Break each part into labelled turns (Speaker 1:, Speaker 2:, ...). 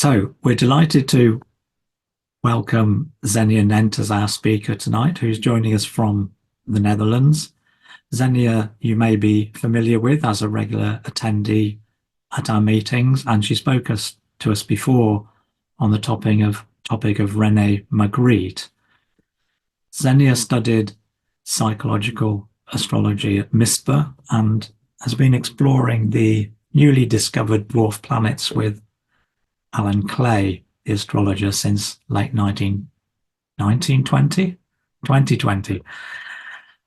Speaker 1: So we're delighted to welcome Xenia Nent as our speaker tonight, who's joining us from the Netherlands. Xenia, you may be familiar with as a regular attendee at our meetings, and she spoke to us before on the topic of René Magritte. Xenia studied psychological astrology at MISPA and has been exploring the newly discovered dwarf planets with Alan Clay, the astrologer, since late 2020.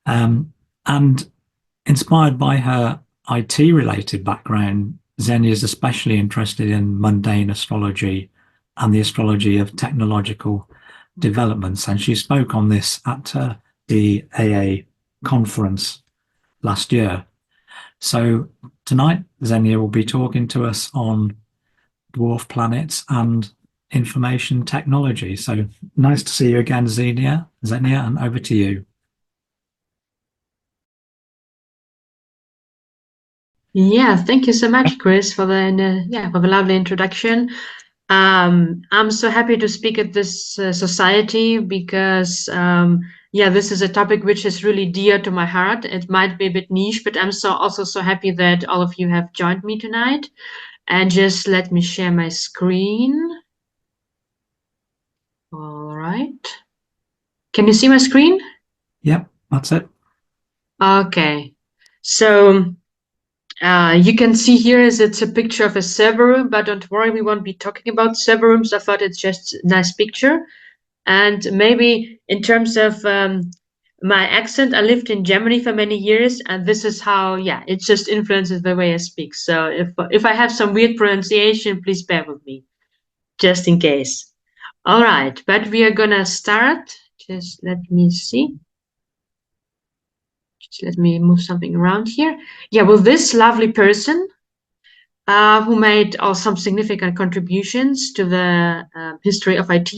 Speaker 1: And inspired by her IT-related background, Xenia is especially interested in mundane astrology and the astrology of technological developments. And she spoke on this at the AA conference last year. So tonight, Xenia will be talking to us on dwarf planets and information technology. So nice to see you again, Xenia, and over to you.
Speaker 2: Yeah, thank you so much, Chris, for the lovely introduction. I'm so happy to speak at this society because this is a topic which is really dear to my heart. It might be a bit niche, but I'm also so happy that all of you have joined me tonight. And just let me share my screen. All right. Can you see my screen?
Speaker 1: Yep, that's it.
Speaker 2: Okay. So you can see here it's a picture of a server room, but don't worry, we won't be talking about server rooms. I thought it's just a nice picture. And maybe in terms of my accent, I lived in Germany for many years, and this is how, it just influences the way I speak. So if I have some weird pronunciation, please bear with me, just in case. All right, but we are gonna start. Just let me see. Just let me move something around here. Yeah, well, this lovely person who made some significant contributions to the history of IT.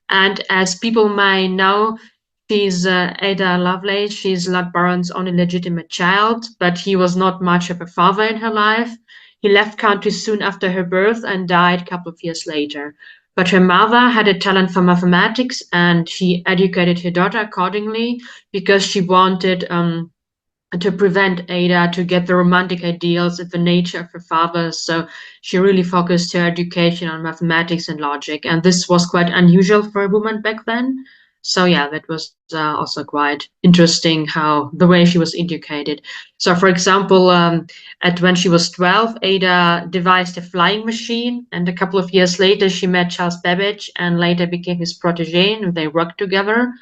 Speaker 2: And as people may know, she's Ada Lovelace. She's Lord Byron's only legitimate child, but he was not much of a father in her life. He left country soon after her birth and died a couple of years later. But her mother had a talent for mathematics, and she educated her daughter accordingly because she wanted to prevent Ada to get the romantic ideals of the nature of her father. So she really focused her education on mathematics and logic. And this was quite unusual for a woman back then. So yeah, that was also quite interesting how the way she was educated. So for example, when she was 12, Ada devised a flying machine. And a couple of years later, she met Charles Babbage and later became his protege, and they worked together.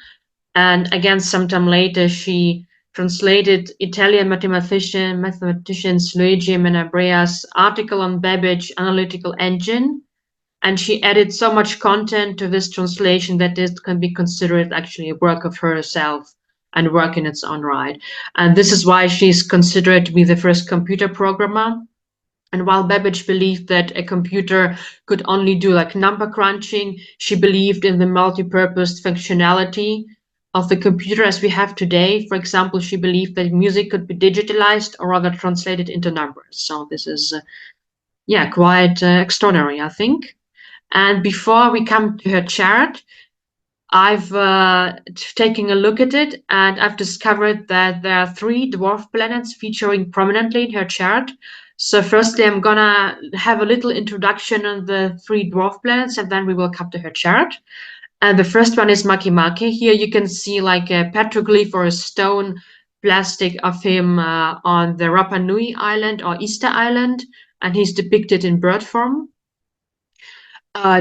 Speaker 2: And again, sometime later, she translated Italian mathematicians Luigi Menabrea's article on Babbage analytical engine. And she added so much content to this translation that this can be considered actually a work of herself and work in its own right. And this is why she's considered to be the first computer programmer. And while Babbage believed that a computer could only do like number crunching, she believed in the multi-purpose functionality of the computer as we have today. For example, she believed that music could be digitalized or rather translated into numbers. So this is, quite extraordinary, I think. And before we come to her chart, I've taken a look at it, and I've discovered that there are 3 dwarf planets featuring prominently in her chart. So firstly, I'm gonna have a little introduction on the 3 dwarf planets, and then we will come to her chart. And the first one is Makemake. Here you can see like a petroglyph or a stone plastic of him on the Rapa Nui Island or Easter Island, and he's depicted in bird form.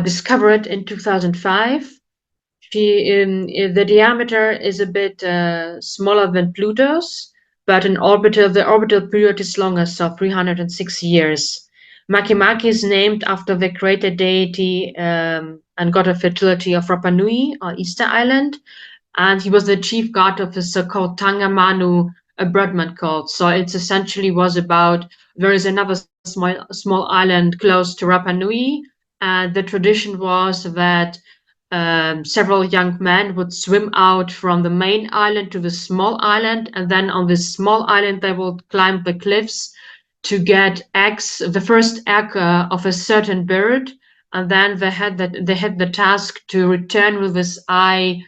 Speaker 2: Discovered in 2005. The diameter is a bit smaller than Pluto's, but the orbital period is longer, so 306 years. Makemake is named after the creator deity and god of fertility of Rapa Nui or Easter Island, and he was the chief god of the so-called Tangamanu, a Bradman cult. So it essentially was about there is another small island close to Rapa Nui, and the tradition was that several young men would swim out from the main island to the small island, and then on this small island they would climb the cliffs to get eggs, the first egg of a certain bird, and then they had the task to return with this eye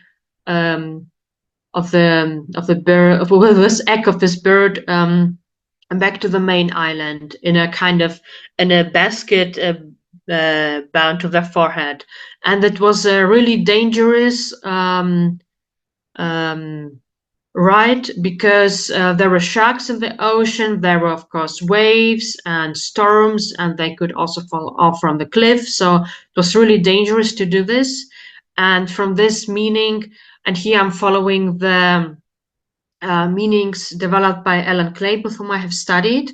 Speaker 2: of the bird, with this egg of this bird, and back to the main island in a basket bound to their forehead. And it was a really dangerous ride, because there were sharks in the ocean, there were of course waves and storms, and they could also fall off from the cliff. So it was really dangerous to do this. And from this meaning, and here I'm following the meanings developed by Alan Clay, with whom I have studied.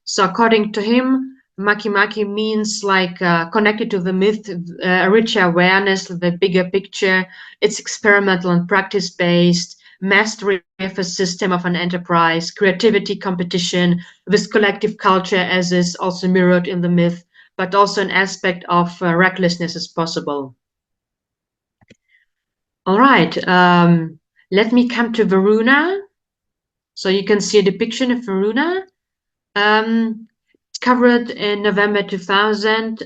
Speaker 2: So according to him, Maki means like connected to the myth, a richer awareness of the bigger picture. It's experimental and practice-based, mastery of a system of an enterprise, creativity, competition, this collective culture as is also mirrored in the myth, but also an aspect of recklessness is possible. All right, let me come to Varuna. So you can see a depiction of Varuna. Discovered in November 2000.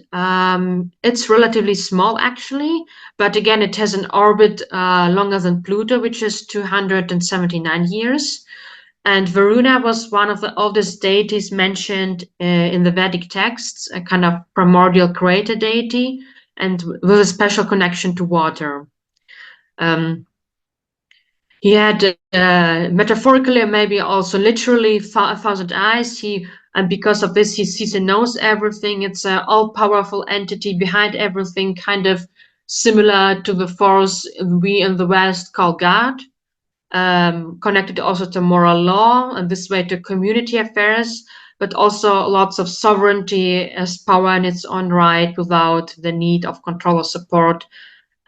Speaker 2: It's relatively small actually, but again, it has an orbit longer than Pluto, which is 279 years. And Varuna was one of the oldest deities mentioned in the Vedic texts, a kind of primordial creator deity, and with a special connection to water. He had metaphorically, maybe also literally, 1,000 eyes. And because of this, he sees and knows everything. It's an all-powerful entity behind everything, kind of similar to the force we in the West call God, connected also to moral law, and this way to community affairs, but also lots of sovereignty as power in its own right without the need of control or support,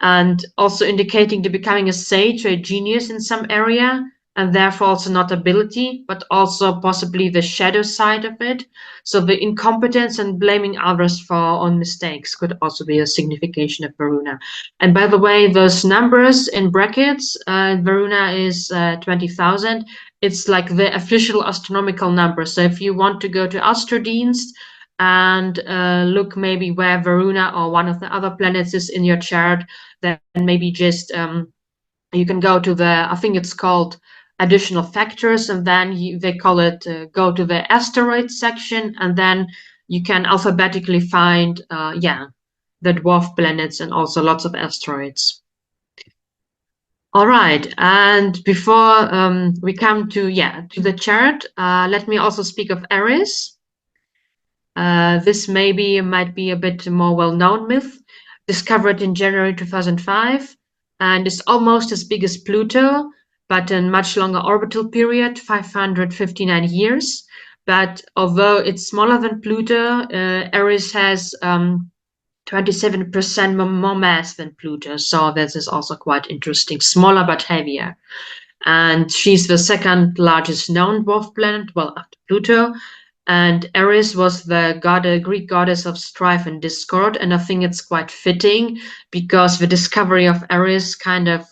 Speaker 2: and also indicating to becoming a sage or a genius in some area, and therefore also not ability, but also possibly the shadow side of it. So the incompetence and blaming others for our own mistakes could also be a signification of Varuna. And by the way, those numbers in brackets, Varuna is 20,000. It's like the official astronomical number. So if you want to go to Astrodienst and look maybe where Varuna or one of the other planets is in your chart, then maybe just you can go to the, I think it's called additional factors, and then they call it go to the asteroid section, and then you can alphabetically find the dwarf planets and also lots of asteroids. All right, and before we come to the chart, let me also speak of Aries. This might be a bit more well-known myth, discovered in January 2005, and is almost as big as Pluto, but in much longer orbital period, 559 years. But although it's smaller than Pluto, Aries has 27% more mass than Pluto, so this is also quite interesting, smaller but heavier. And she's the second largest known dwarf planet, well, after Pluto. And Aries was the Greek goddess of strife and discord. And I think it's quite fitting because the discovery of Aries kind of,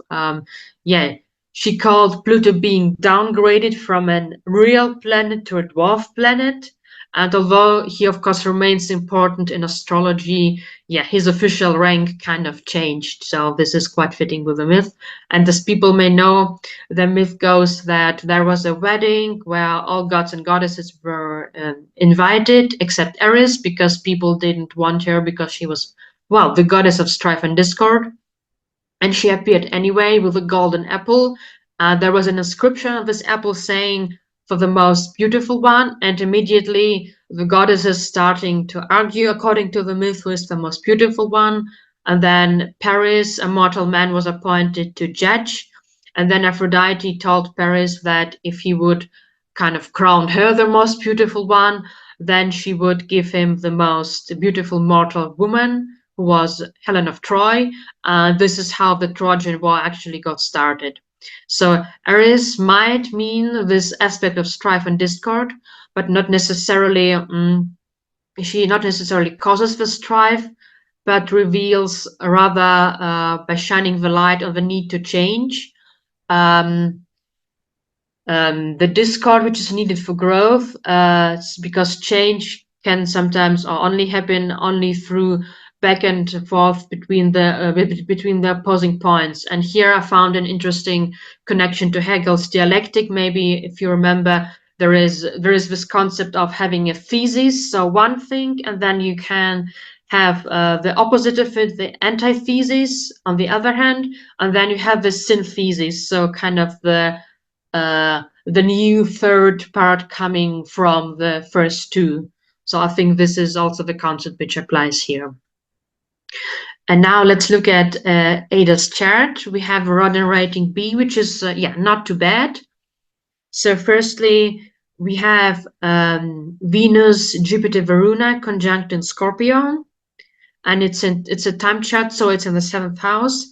Speaker 2: she called Pluto being downgraded from a real planet to a dwarf planet. And although he, of course, remains important in astrology, his official rank kind of changed. So this is quite fitting with the myth. And as people may know, the myth goes that there was a wedding where all gods and goddesses were invited, except Aries, because people didn't want her because she was, well, the goddess of strife and discord. And she appeared anyway with a golden apple. There was an inscription of this apple saying, for the most beautiful one, and immediately the goddesses starting to argue according to the myth who is the most beautiful one. And then Paris, a mortal man, was appointed to judge. And then Aphrodite told Paris that if he would kind of crown her the most beautiful one, then she would give him the most beautiful mortal woman, who was Helen of Troy. This is how the Trojan War actually got started. So Aries might mean this aspect of strife and discord, but not necessarily, she not necessarily causes the strife, but reveals rather by shining the light on the need to change. The discord which is needed for growth, because change can sometimes or only happen only through back and forth between the opposing points. And here I found an interesting connection to Hegel's dialectic. Maybe if you remember, there is this concept of having a thesis, so one thing, and then you can have the opposite of it, the antithesis on the other hand, and then you have the synthesis, so kind of the new third part coming from the first two. So I think this is also the concept which applies here. And now let's look at Ada's chart. We have a Rodin rating B, which is not too bad. So firstly, we have Venus, Jupiter, Varuna conjunct in Scorpio, and it's a time chart, so it's in the 7th house.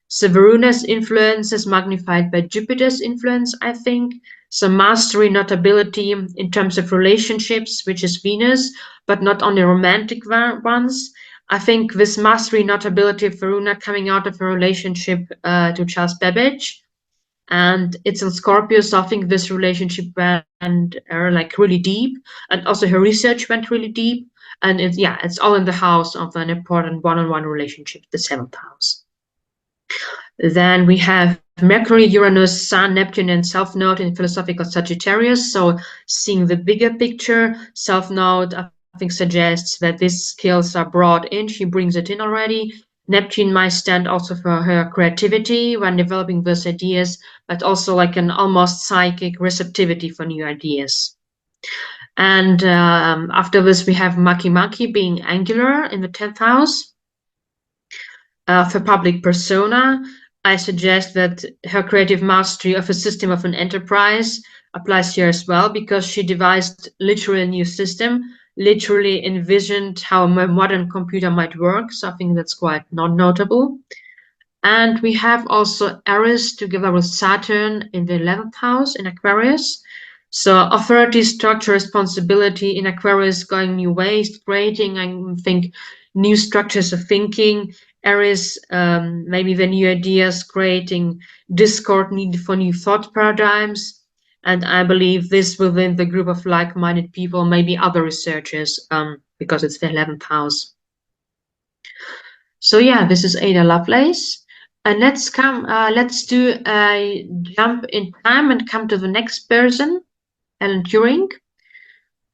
Speaker 2: So Varuna's influence is magnified by Jupiter's influence, I think. So mastery, notability in terms of relationships, which is Venus, but not only romantic ones. I think this mastery, notability of Varuna coming out of a relationship to Charles Babbage. And it's in Scorpio, so I think this relationship went like really deep, and also her research went really deep. And it's all in the house of an important one-on-one relationship, the 7th house. Then we have Mercury, Uranus, Sun, Neptune, and South Node in philosophical Sagittarius. So seeing the bigger picture, South Node, I think, suggests that these skills are brought in. She brings it in already. Neptune might stand also for her creativity when developing those ideas, but also like an almost psychic receptivity for new ideas. And after this, we have Maki being angular in the 10th house. For public persona, I suggest that her creative mastery of a system of an enterprise applies here as well, because she devised literally a new system, literally envisioned how a modern computer might work. So I think that's quite notable. And we have also Aries together with Saturn in the 11th house in Aquarius. So authority, structure, responsibility in Aquarius, going new ways, creating, I think, new structures of thinking. Aries, maybe the new ideas, creating discord, need for new thought paradigms. And I believe this within the group of like-minded people, maybe other researchers, because it's the 11th house. So yeah, this is Ada Lovelace. And let's do a jump in time and come to the next person, Alan Turing,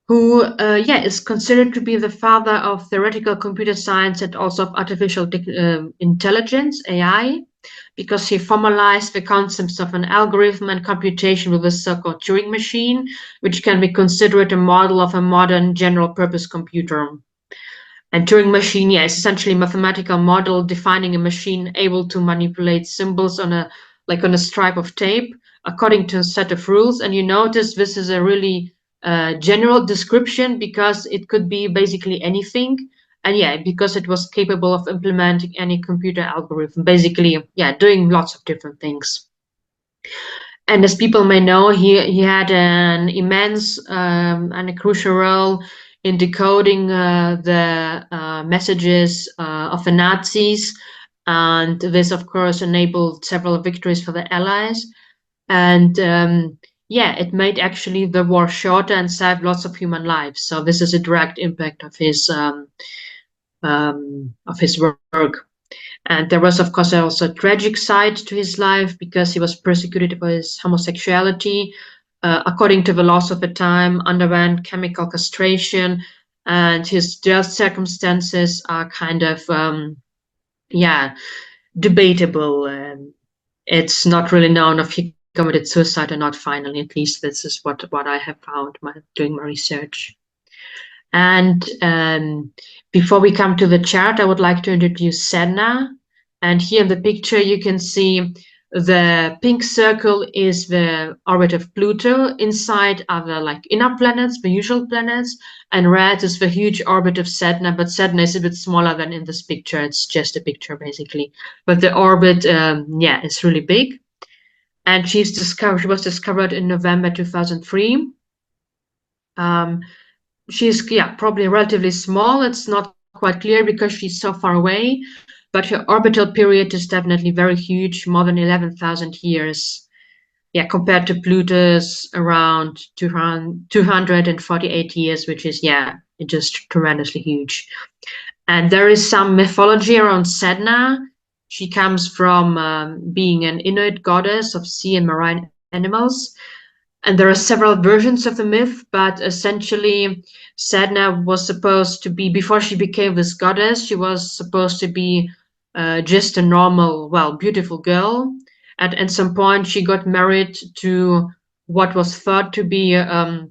Speaker 2: who is considered to be the father of theoretical computer science and also of artificial intelligence, AI, because he formalized the concepts of an algorithm and computation with the so-called Turing machine, which can be considered a model of a modern general-purpose computer. And Turing machine, is essentially a mathematical model defining a machine able to manipulate symbols on a stripe of tape according to a set of rules. And you notice this is a really general description, because it could be basically anything. And because it was capable of implementing any computer algorithm, basically, doing lots of different things. And as people may know, he had an immense and a crucial role in decoding the messages of the Nazis. And this, of course, enabled several victories for the Allies. And it made actually the war shorter and saved lots of human lives. So this is a direct impact of his work. And there was, of course, also a tragic side to his life, because he was persecuted for his homosexuality. According to the laws of the time, underwent chemical castration, and his death circumstances are kind of debatable. It's not really known if he committed suicide or not. Finally, at least this is what I have found doing my research. And before we come to the chart, I would like to introduce Sedna. And here in the picture, you can see the pink circle is the orbit of Pluto. Inside are the inner planets, the usual planets, and red is the huge orbit of Sedna. But Sedna is a bit smaller than in this picture. It's just a picture, basically. But the orbit, is really big. And she was discovered in November 2003. She's probably relatively small. It's not quite clear because she's so far away, but her orbital period is definitely very huge, more than 11,000 years. Compared to Pluto's around 248 years, which is just tremendously huge. And there is some mythology around Sedna. She comes from being an Inuit goddess of sea and marine animals. And there are several versions of the myth, but essentially Sedna was supposed to be, before she became this goddess, she was supposed to be just a normal, well, beautiful girl. And at some point she got married to what was thought to be a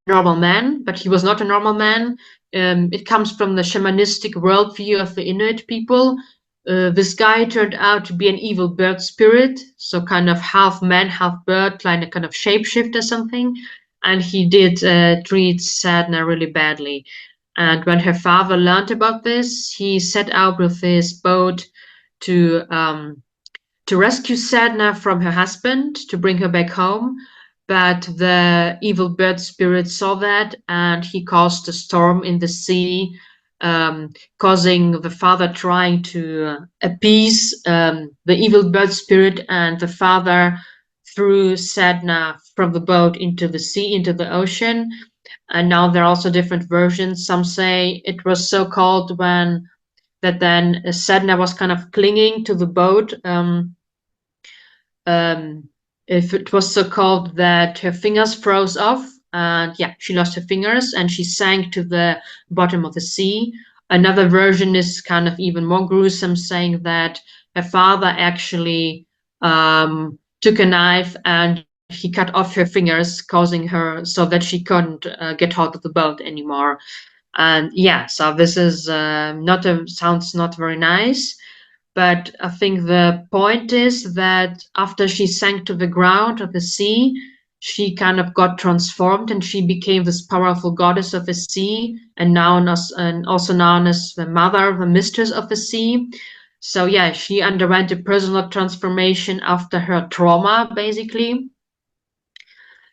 Speaker 2: normal man, but he was not a normal man. It comes from the shamanistic worldview of the Inuit people. This guy turned out to be an evil bird spirit, so kind of half man, half bird, like a kind of shapeshift or something. And he did treat Sadna really badly. And when her father learned about this, he set out with his boat to rescue Sadna from her husband, to bring her back home. But the evil bird spirit saw that, and he caused a storm in the sea, causing the father trying to appease the evil bird spirit, and the father threw Sadna from the boat into the sea, into the ocean. And now there are also different versions. Some say it was so cold when that then Sadna was kind of clinging to the boat. If it was so cold that her fingers froze off, and yeah, she lost her fingers and she sank to the bottom of the sea. Another version is kind of even more gruesome, saying that her father actually took a knife and he cut off her fingers, causing her so that she couldn't get out of the boat anymore. And yeah, so this is sounds not very nice. But I think the point is that after she sank to the ground of the sea, she kind of got transformed and she became this powerful goddess of the sea, and also known as the mother, the mistress of the sea. So yeah, she underwent a personal transformation after her trauma, basically.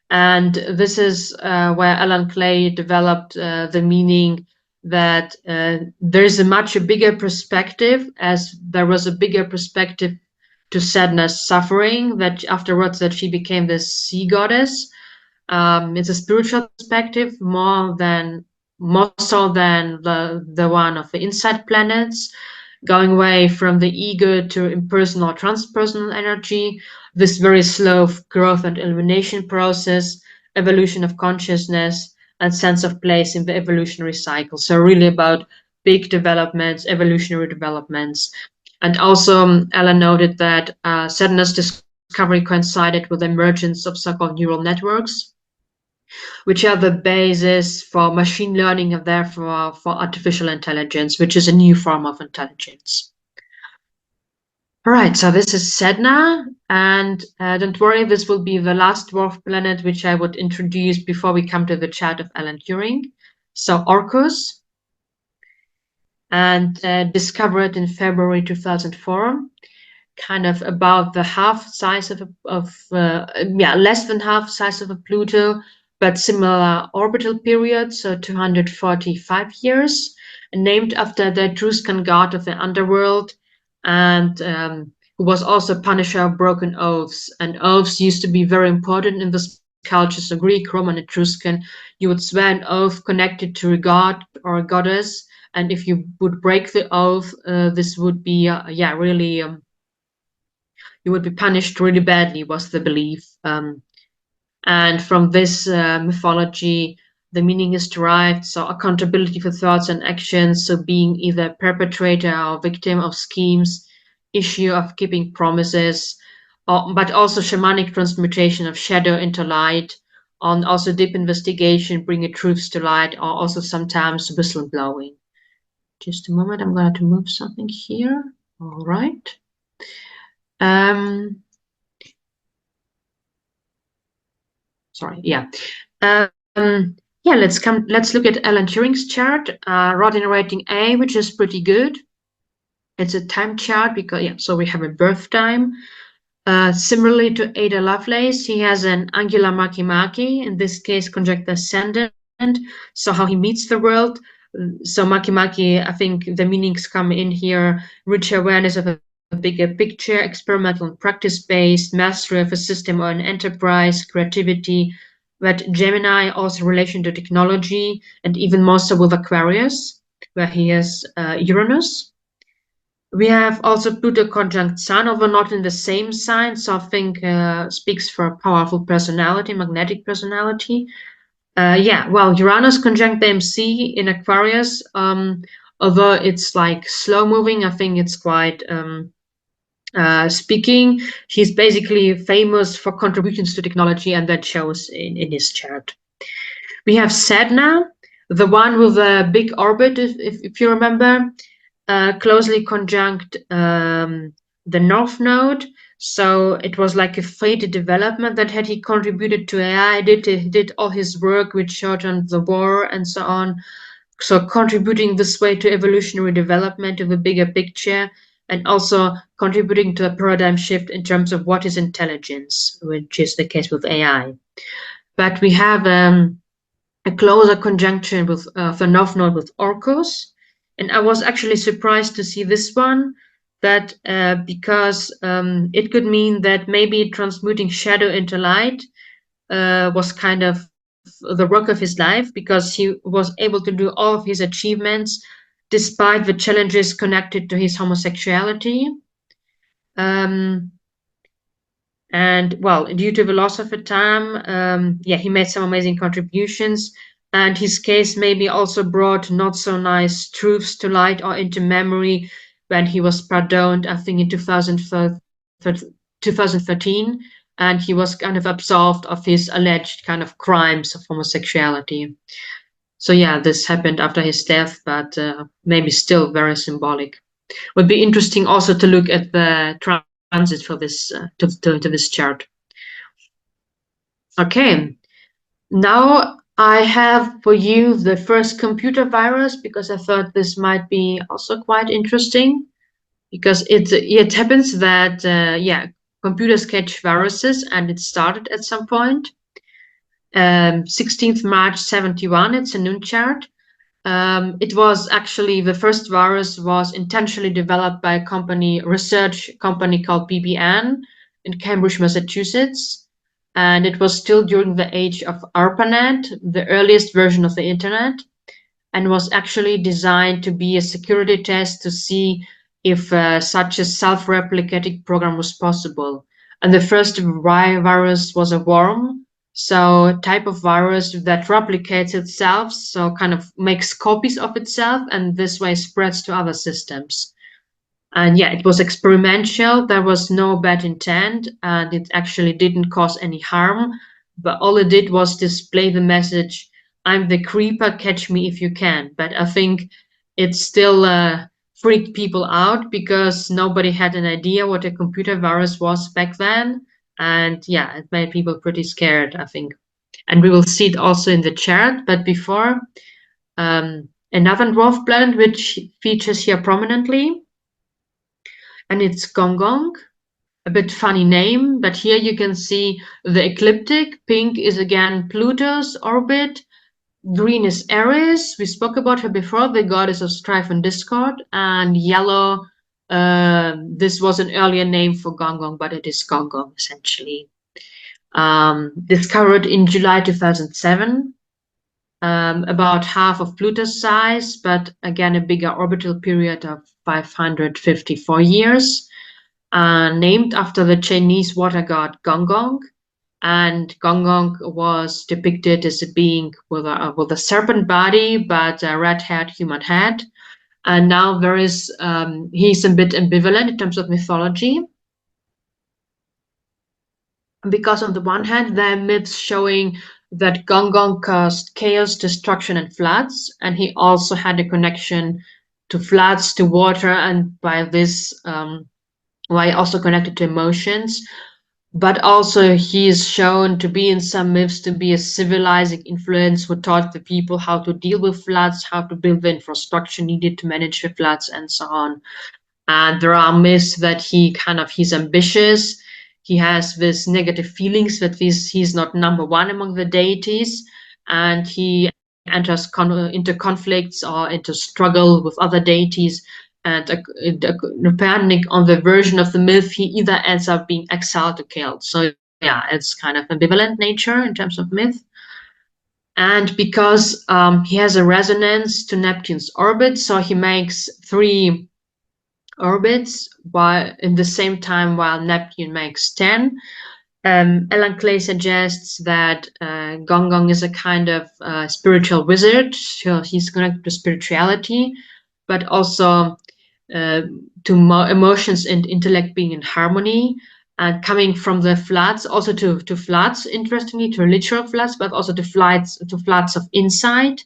Speaker 2: And this is where Alan Clay developed the meaning that there's a much bigger perspective, as there was a bigger perspective to Sadna's suffering, that afterwards that she became the sea goddess. It's a spiritual perspective more so than the one of the inside planets, going away from the ego to impersonal, transpersonal energy, this very slow growth and elimination process, evolution of consciousness, and sense of place in the evolutionary cycle. So really about big developments, evolutionary developments. And also Ella noted that Sadhana's discovery coincided with the emergence of so-called neural networks, which are the basis for machine learning and therefore for artificial intelligence, which is a new form of intelligence. All right, so this is Sedna, and don't worry, this will be the last dwarf planet which I would introduce before we come to the chat of Alan Turing. So Orcus, and discovered in February 2004, kind of about the half size of less than half size of a Pluto, but similar orbital period, so 245 years, named after the Etruscan god of the underworld, and who was also punisher of broken oaths. And oaths used to be very important in this culture, so Greek, Roman, Etruscan. You would swear an oath connected to a god or a goddess, and if you would break the oath, this would be really you would be punished really badly, was the belief. And from this mythology, the meaning is derived, so accountability for thoughts and actions, so being either perpetrator or victim of schemes, issue of keeping promises, but also shamanic transmutation of shadow into light, on also deep investigation, bringing truths to light, or also sometimes whistleblowing. Just a moment, I'm going to move something here. All right. Sorry, yeah. Let's look at Alan Turing's chart, Rodin rating A, which is pretty good. It's a time chart because, so we have a birth time. Similarly to Ada Lovelace, he has an angular Makimaki, in this case, conjunct ascendant, so how he meets the world. So Makimaki, I think the meanings come in here, rich awareness of a bigger picture, experimental and practice-based, mastery of a system or an enterprise, creativity, but Gemini also relation to technology, and even more so with Aquarius. where he has Uranus. We have also Pluto conjunct Sun, although not in the same sign, so I think speaks for a powerful personality, magnetic personality. Well, Uranus conjunct the MC in Aquarius, although it's like slow moving, I think it's quite speaking. He's basically famous for contributions to technology, and that shows in his chart. We have Sedna, the one with a big orbit, if you remember, closely conjunct the North Node. So it was like a fated development that had he contributed to AI, he did all his work which shortened the war and so on. So contributing this way to evolutionary development of a bigger picture, and also contributing to a paradigm shift in terms of what is intelligence, which is the case with AI. But we have a closer conjunction with the North Node with Orcus. And I was actually surprised to see this one, that because it could mean that maybe transmuting shadow into light was kind of the work of his life, because he was able to do all of his achievements despite the challenges connected to his homosexuality. And well, due to the loss of the time, he made some amazing contributions. And his case maybe also brought not so nice truths to light or into memory when he was pardoned, I think in 2013, and he was kind of absolved of his alleged kind of crimes of homosexuality. So yeah, this happened after his death, but maybe still very symbolic. Would be interesting also to look at the transit for this to this chart. Okay, now I have for you the first computer virus, because I thought this might be also quite interesting, because it happens that computers catch viruses, and it started at some point. 16th March 71, it's a noon chart. It was actually, the first virus was intentionally developed by a research company called BBN in Cambridge, Massachusetts. And it was still during the age of ARPANET, the earliest version of the internet, and was actually designed to be a security test to see if such a self-replicating program was possible. And the first virus was a worm, so a type of virus that replicates itself, so kind of makes copies of itself, and this way spreads to other systems. And yeah, it was experimental. There was no bad intent, and it actually didn't cause any harm. But all it did was display the message, "I'm the creeper, catch me if you can." But I think it still freaked people out, because nobody had an idea what a computer virus was back then. And yeah, it made people pretty scared, I think. And we will see it also in the chart. But before, another dwarf planet which features here prominently, and it's Gong Gong. A bit funny name, but here you can see the ecliptic. Pink is again Pluto's orbit. Green is Aries. We spoke about her before, the goddess of strife and discord. And yellow, this was an earlier name for Gong Gong, but it is Gong Gong essentially. Discovered in July 2007. About half of Pluto's size, but again a bigger orbital period of 554 years. Named after the Chinese water god Gong Gong. And Gong Gong was depicted as a being with a serpent body, but a red-haired human head. And now there is, he's a bit ambivalent in terms of mythology. Because on the one hand, there are myths showing that Gong Gong caused chaos, destruction, and floods. And he also had a connection to floods, to water, and by this, why also connected to emotions. But also he is shown to be in some myths to be a civilizing influence who taught the people how to deal with floods, how to build the infrastructure needed to manage the floods, and so on. And there are myths that he's ambitious. He has this negative feelings that he's not number one among the deities, and he enters into conflicts or into struggle with other deities. And depending on the version of the myth, he either ends up being exiled or killed. So yeah, it's kind of ambivalent nature in terms of myth. And because he has a resonance to Neptune's orbit, so he makes 3 orbits while in the same time while Neptune makes 10. Alan Clay suggests that Gong Gong is a kind of spiritual wizard, so he's connected to spirituality, but also to emotions and intellect being in harmony, and coming from the floods, also to floods, interestingly, to literal floods, but also to floods of insight.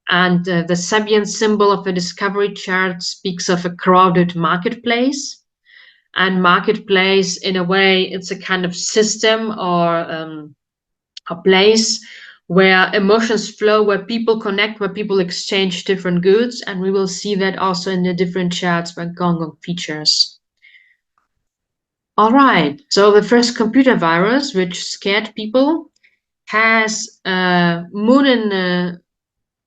Speaker 2: And the Sabian symbol of the discovery chart speaks of a crowded marketplace. And marketplace, in a way, it's a kind of system or a place where emotions flow, where people connect, where people exchange different goods. And we will see that also in the different charts where Gong Gong features. All right, so the first computer virus, which scared people, has Moon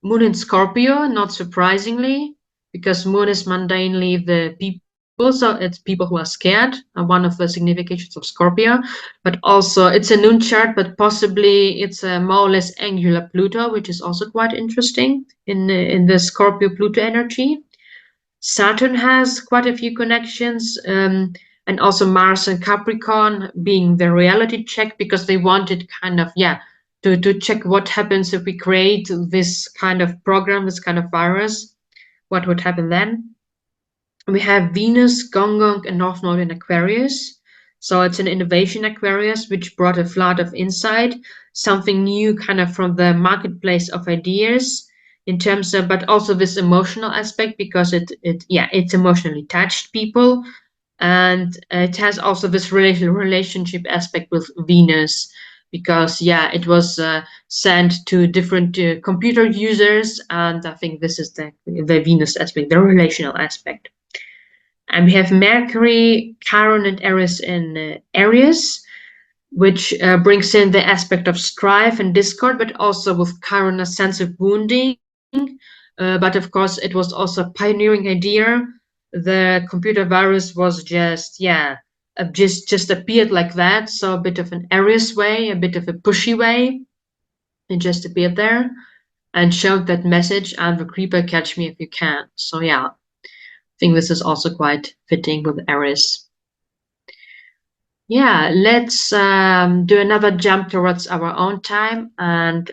Speaker 2: in Scorpio, not surprisingly, because Moon is mundanely the people. So it's people who are scared, one of the significations of Scorpio, but also it's a noon chart, but possibly it's a more or less angular Pluto, which is also quite interesting in the Scorpio Pluto energy. Saturn has quite a few connections, and also Mars and Capricorn being the reality check, because they wanted kind of, to check what happens if we create this kind of program, this kind of virus, what would happen then. We have Venus, Gong Gong, and North Node in Aquarius. So it's an innovation Aquarius, which brought a flood of insight, something new kind of from the marketplace of ideas in terms of, but also this emotional aspect, because it's emotionally touched people. And it has also this relationship aspect with Venus, because it was sent to different computer users. And I think this is the Venus aspect, the relational aspect. And we have Mercury, Chiron, and Eris in Aries, which brings in the aspect of strife and discord, but also with Chiron a sense of wounding. But of course, it was also a pioneering idea. The computer virus was just appeared like that. So a bit of an Aries way, a bit of a pushy way. It just appeared there and showed that message, and the creeper, catch me if you can. So I think this is also quite fitting with Aries. Let's do another jump towards our own time and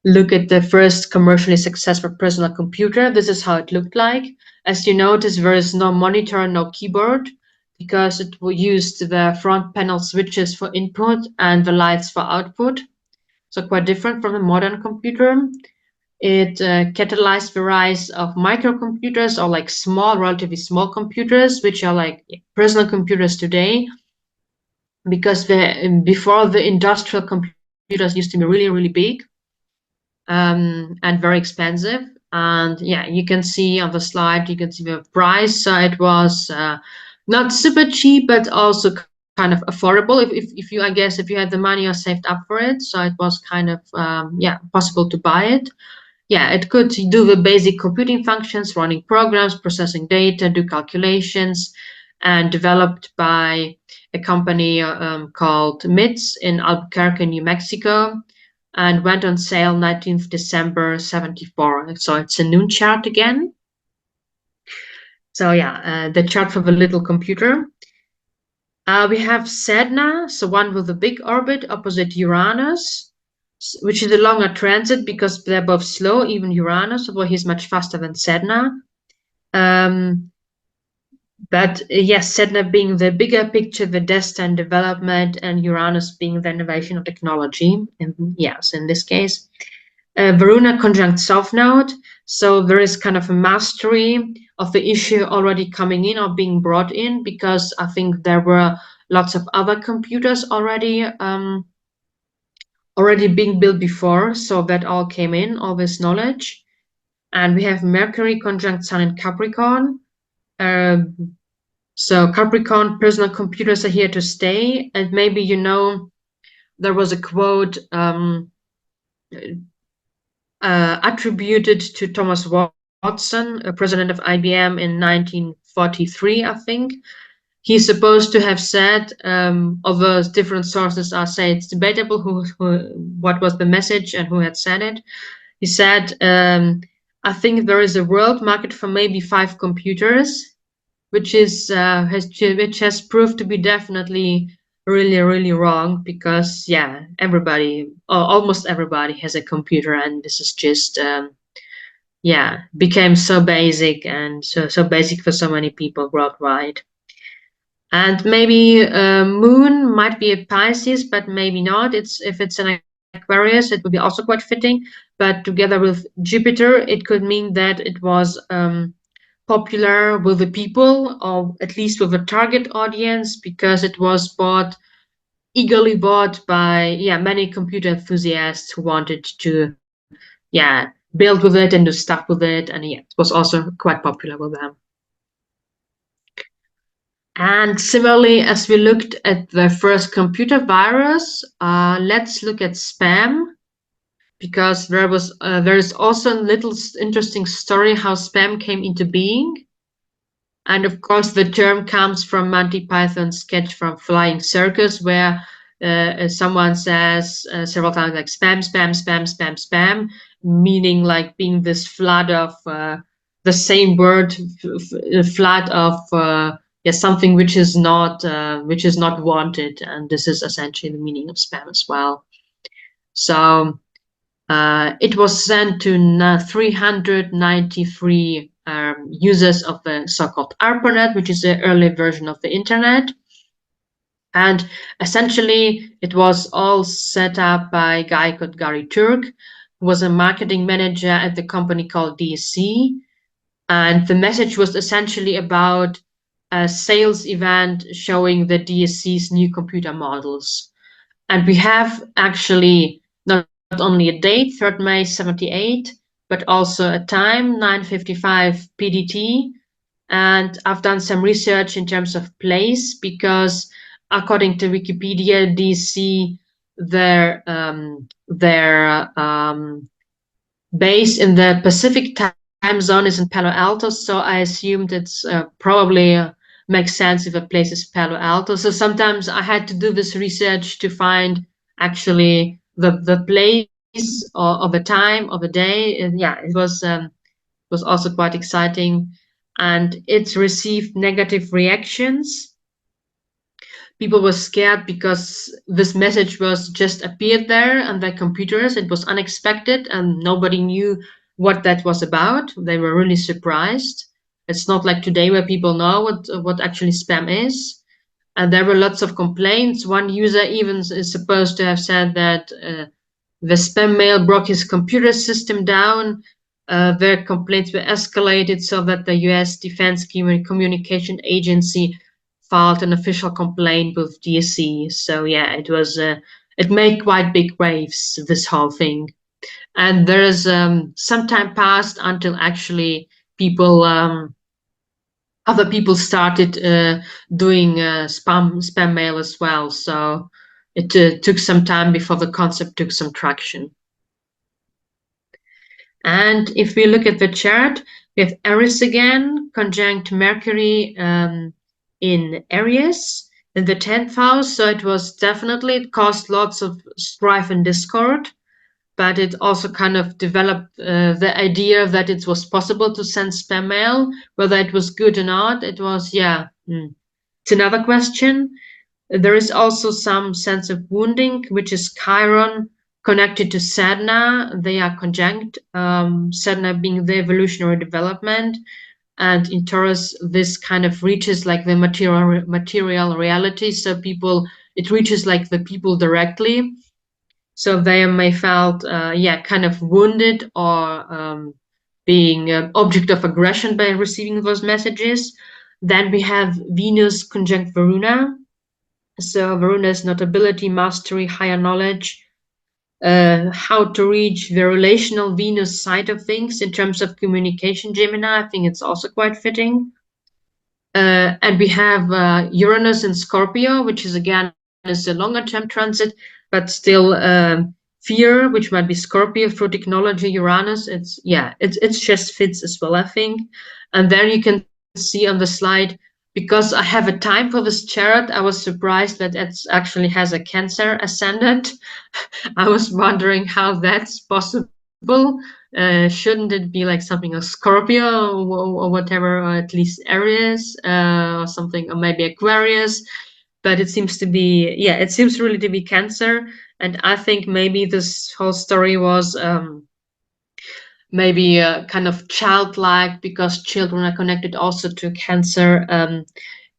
Speaker 2: look at the first commercially successful personal computer. This is how it looked like. As you notice, there is no monitor, no keyboard, because it used the front panel switches for input and the lights for output. So quite different from the modern computer. It catalyzed the rise of microcomputers, or like small, relatively small computers, which are like personal computers today. Because before, the industrial computers used to be really, really big and very expensive. And you can see on the slide, you can see the price. So it was not super cheap, but also kind of affordable if you, I guess, if you had the money or saved up for it. So it was kind of possible to buy it. It could do the basic computing functions, running programs, processing data, do calculations, and developed by a company called MITS in Albuquerque, New Mexico, and went on sale 19th December 74. So it's a noon chart again. So the chart for the little computer. We have Sedna, so one with a big orbit opposite Uranus, which is a longer transit because they're both slow, even Uranus, although he's much faster than Sedna. But yes, Sedna being the bigger picture, the destined development, and Uranus being the innovation of technology. And yes, in this case, Varuna conjunct South Node. So there is kind of a mastery of the issue already coming in or being brought in, because I think there were lots of other computers already being built before. So that all came in, all this knowledge. And we have Mercury conjunct Sun in Capricorn. So Capricorn, personal computers are here to stay. And maybe there was a quote attributed to Thomas Watson, a president of IBM in 1943, I think, he's supposed to have said, although different sources are saying it's debatable what was the message and who had said it. He said, I think there is a world market for maybe 5 computers, which has proved to be definitely really wrong, because yeah, everybody, or almost everybody, has a computer, and this is just yeah, became so basic, and so basic for so many people worldwide. And maybe Moon might be a Pisces, but maybe not. If it's an Aquarius, it would be also quite fitting. But together with Jupiter, it could mean that it was popular with the people, or at least with a target audience, because it was eagerly bought by many computer enthusiasts who wanted to build with it and do stuff with it, and it was also quite popular with them. And similarly, as we looked at the first computer virus, let's look at spam, because there is also a little interesting story how spam came into being. And of course, the term comes from Monty Python's sketch from Flying Circus, where someone says several times like spam, spam, spam, spam, spam, meaning like being this flood of the same word, flood of something which is not wanted, and this is essentially the meaning of spam as well. So it was sent to 393 users of the so-called ARPANET, which is the early version of the internet. And essentially, it was all set up by a guy called Gary Turk, who was a marketing manager at the company called DSC. And the message was essentially about a sales event showing the DSC's new computer models. And we have actually not only a date, 3rd May 78, but also a time, 9:55 PDT. And I've done some research in terms of place, because according to Wikipedia, DC, their base in the Pacific time zone is in Palo Alto, so I assumed it's probably makes sense if a place is Palo Alto. So sometimes I had to do this research to find actually the place or the time of the day. And yeah, it was also quite exciting, and it received negative reactions. People were scared because this message was just appeared there on their computers. It was unexpected, and nobody knew what that was about. They were really surprised. It's not like today where people know what actually spam is. And there were lots of complaints. One user even is supposed to have said that the spam mail broke his computer system down. Their complaints were escalated so that the US Defense Communication Agency filed an official complaint with DSC. So yeah, it made quite big waves, this whole thing. And there is some time passed until actually other people started doing spam mail as well. So it took some time before the concept took some traction. And if we look at the chart, we have Eris again, conjunct Mercury in Aries in the 10th house. So it caused lots of strife and discord, but it also kind of developed the idea that it was possible to send spam mail. Whether it was good or not, it's another question. There is also some sense of wounding, which is Chiron connected to Sadhana. They are conjunct, Sadhana being the evolutionary development. And in Taurus, this kind of reaches like the material reality. So it reaches like the people directly. So they may felt, kind of wounded or being an object of aggression by receiving those messages. Then we have Venus conjunct Varuna. So Varuna is notability, mastery, higher knowledge, how to reach the relational Venus side of things in terms of communication, Gemini. I think it's also quite fitting. And we have Uranus in Scorpio, which is again is a longer term transit, but still fear, which might be Scorpio through technology, Uranus. It just fits as well, I think. And then you can see on the slide because I have a time for this chart, I was surprised that it actually has a Cancer ascendant. I was wondering how that's possible. Shouldn't it be like something of Scorpio or whatever, or at least Aries, or something, or maybe Aquarius? But it seems to be, yeah, it seems really to be Cancer. And I think maybe this whole story was maybe kind of childlike, because children are connected also to Cancer,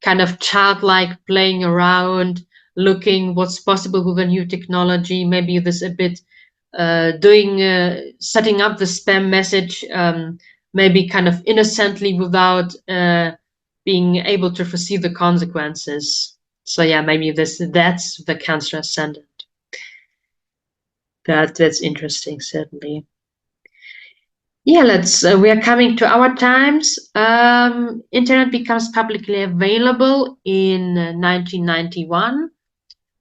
Speaker 2: kind of childlike, playing around, looking what's possible with a new technology. Maybe this a bit setting up the spam message, maybe kind of innocently, without being able to foresee the consequences. So yeah, maybe that's the Cancer ascendant. That's interesting, certainly. Yeah, we are coming to our times. Internet becomes publicly available in 1991.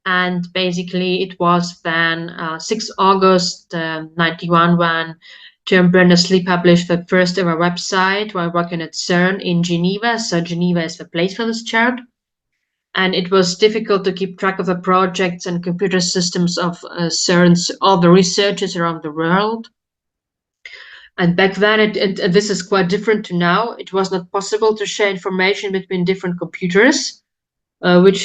Speaker 2: And basically it was then 6 August 91 when Tim Berners-Lee published the first ever website while working at CERN in Geneva. So Geneva is the place for this chart. And it was difficult to keep track of the projects and computer systems of CERN's all the researchers around the world. And back then, and this is quite different to now, it was not possible to share information between different computers, which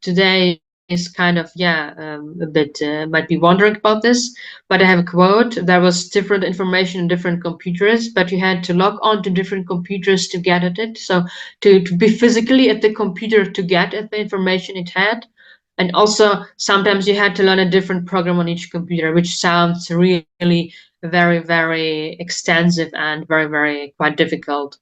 Speaker 2: today is kind of, a bit, might be wondering about this. But I have a quote: there was different information in different computers, but you had to log on to different computers to get at it. So to be physically at the computer to get at the information it had. And also sometimes you had to learn a different program on each computer, which sounds really very, very extensive and very, very quite difficult.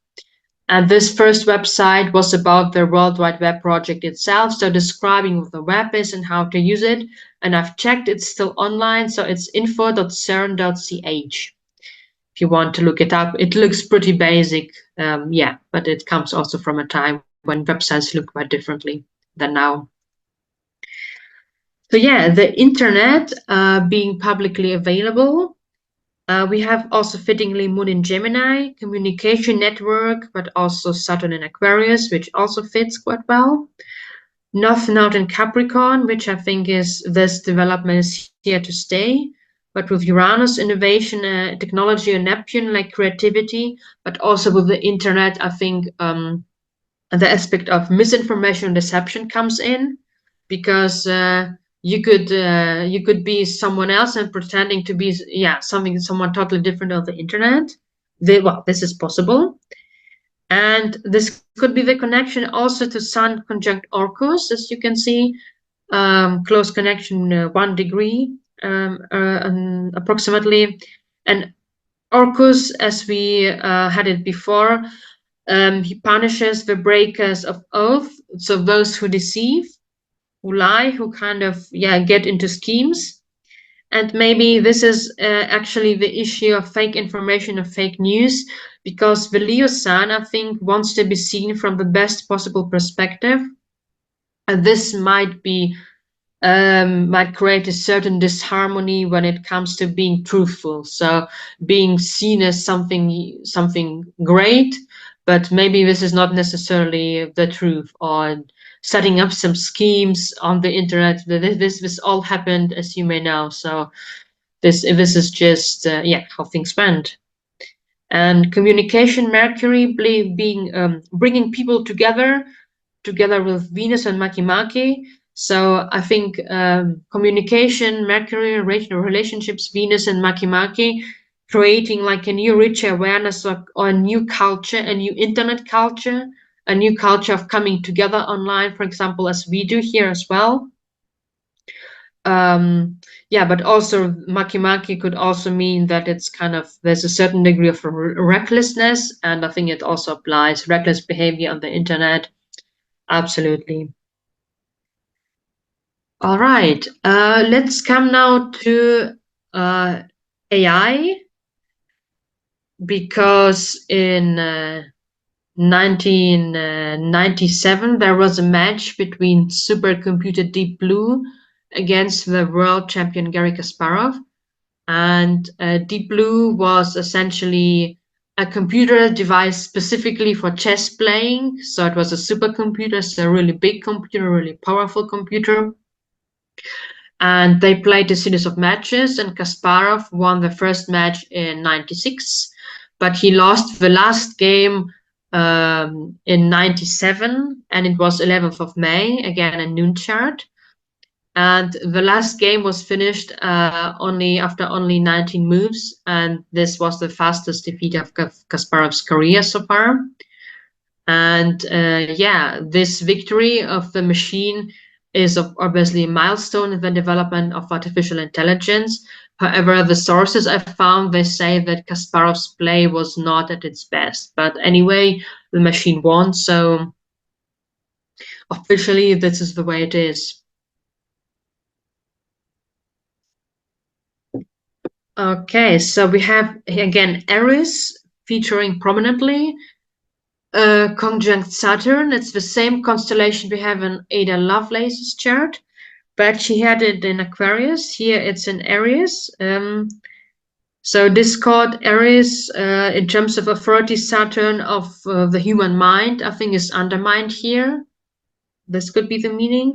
Speaker 2: And this first website was about the World Wide Web project itself, so describing what the web is and how to use it. And I've checked, it's still online, so it's info.cern.ch. If you want to look it up, it looks pretty basic, but it comes also from a time when websites look quite differently than now. So yeah, the internet being publicly available. We have also fittingly Moon in Gemini, communication network, but also Saturn in Aquarius, which also fits quite well. North Node in Capricorn, which I think is this development is here to stay. But with Uranus, innovation, technology, and Neptune, like creativity, but also with the internet, I think the aspect of misinformation and deception comes in, because you could be someone else and pretending to be someone totally different on the internet. This is possible. And this could be the connection also to Sun conjunct Orcus, as you can see, close connection 1 degree approximately. And Orcus, as we had it before, he punishes the breakers of oath, so those who deceive, who lie, who kind of get into schemes. And maybe this is actually the issue of fake information, of fake news, because the Leo Sun, I think, wants to be seen from the best possible perspective. And this might create a certain disharmony when it comes to being truthful. So being seen as something great, but maybe this is not necessarily the truth, or setting up some schemes on the internet. This all happened, as you may know. So this is just how things went. And communication Mercury being bringing people together with Venus and Makimaki. So I think communication Mercury, relationships Venus and Makimaki, creating like a new rich awareness or a new culture, a new internet culture, a new culture of coming together online, for example, as we do here as well. But also Makimaki could also mean that it's kind of, there's a certain degree of recklessness, and I think it also applies reckless behavior on the internet. Absolutely. All right, let's come now to AI, because in 1997 there was a match between supercomputer Deep Blue against the world champion Garry Kasparov, and Deep Blue was essentially a computer device specifically for chess playing. So it was a supercomputer, so a really big computer, really powerful computer. And they played a series of matches, and Kasparov won the first match in 96, but he lost the last game in 97, and it was 11th of May, again a noon chart. And the last game was finished after only 19 moves, and this was the fastest defeat of Kasparov's career so far. And yeah, this victory of the machine is obviously a milestone in the development of artificial intelligence. However, the sources I found, they say that Kasparov's play was not at its best. But anyway, the machine won, so officially this is the way it is. Okay, so we have again Aries featuring prominently, conjunct Saturn. It's the same constellation we have in Ada Lovelace's chart, but she had it in Aquarius. Here it's in Aries. So this called Aries, in terms of authority Saturn of the human mind, I think is undermined here. This could be the meaning.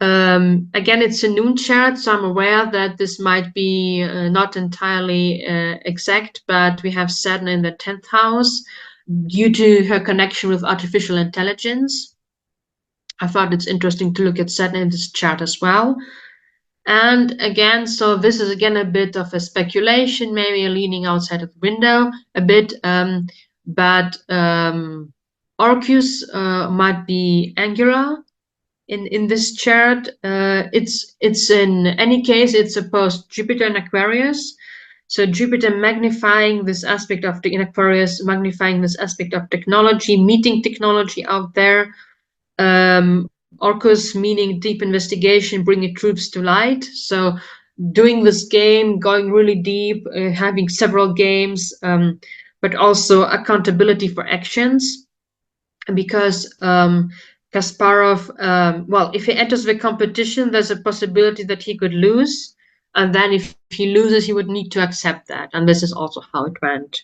Speaker 2: Again, it's a noon chart, so I'm aware that this might be not entirely exact, but we have Saturn in the 10th house due to her connection with artificial intelligence. I thought it's interesting to look at Saturn in this chart as well. And again, so this is again a bit of a speculation, maybe a leaning outside of the window a bit, but Orcus might be angular in this chart. It's in any case, it's opposed Jupiter in Aquarius. So Jupiter magnifying this aspect of in Aquarius, magnifying this aspect of technology, meeting technology out there. Orcus meaning deep investigation, bringing troops to light. So doing this game, going really deep, having several games, but also accountability for actions. Because Kasparov, well, if he enters the competition, there's a possibility that he could lose. And then if he loses, he would need to accept that. And this is also how it went.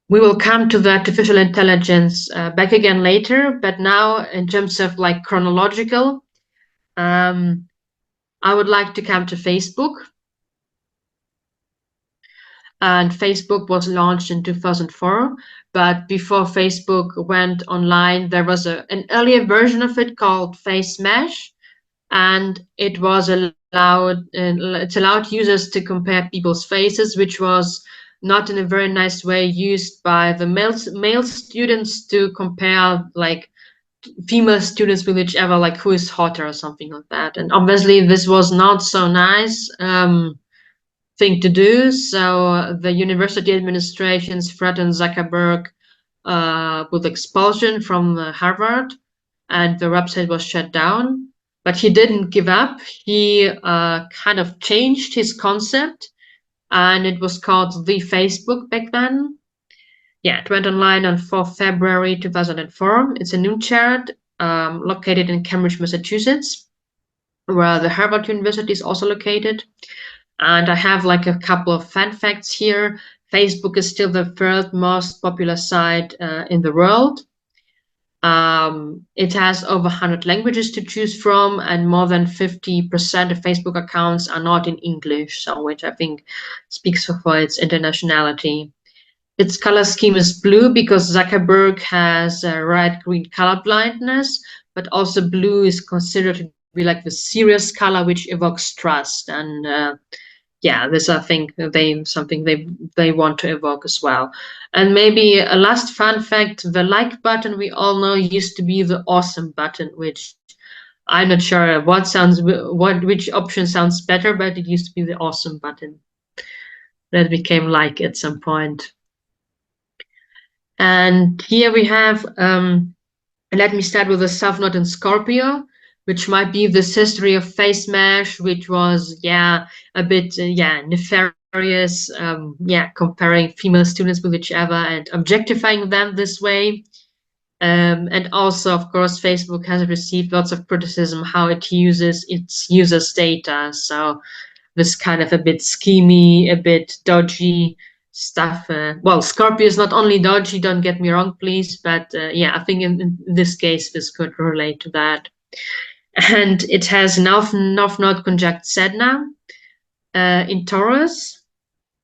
Speaker 2: We will come to the artificial intelligence back again later, but now in terms of like chronological, I would like to come to Facebook. And Facebook was launched in 2004, but before Facebook went online, there was an earlier version of it called FaceMesh, and it was it allowed users to compare people's faces, which was not in a very nice way used by the male students to compare like female students with each other, like who is hotter or something like that. And obviously this was not so nice thing to do. So the university administrations threatened Zuckerberg with expulsion from Harvard, and the website was shut down. But he didn't give up. He kind of changed his concept, and it was called The Facebook back then. Yeah, it went online on 4th February 2004. It's a noon chart located in Cambridge, Massachusetts, where the Harvard University is also located. And I have like a couple of fun facts here. Facebook is still the third most popular site in the world. It has over 100 languages to choose from, and more than 50% of Facebook accounts are not in English, so which I think speaks for its internationality. Its color scheme is blue because Zuckerberg has red-green color blindness, but also blue is considered to be like the serious color which evokes trust. And yeah, this I think something they want to evoke as well. And maybe a last fun fact: the like button we all know used to be the awesome button, which I'm not sure which option sounds better, but it used to be the awesome button that became like at some point. And here we have, let me start with the South Node in Scorpio, which might be this history of FaceMesh, which was, yeah, a bit, nefarious, comparing female students with each other and objectifying them this way. And also, of course, Facebook has received lots of criticism how it uses its users' data. So this kind of a bit schemy, a bit dodgy stuff. Well, Scorpio is not only dodgy, don't get me wrong, please, but yeah, I think in this case, this could relate to that. And it has North Node conjunct Sedna in Taurus.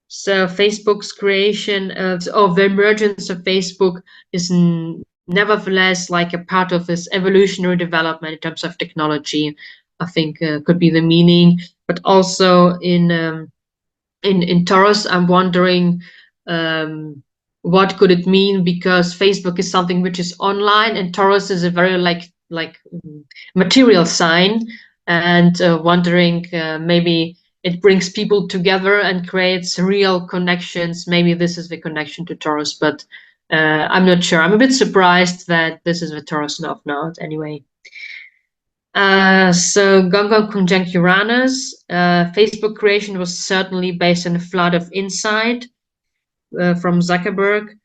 Speaker 2: So Facebook's creation of the emergence of Facebook is nevertheless like a part of this evolutionary development in terms of technology. I think could be the meaning, but also in Taurus, I'm wondering what could it mean, because Facebook is something which is online, and Taurus is a very like material sign, and wondering maybe it brings people together and creates real connections. Maybe this is the connection to Taurus, but I'm not sure. I'm a bit surprised that this is the Taurus North Node anyway. So Gong conjunct Uranus. Facebook creation was certainly based on a flood of insight from Zuckerberg,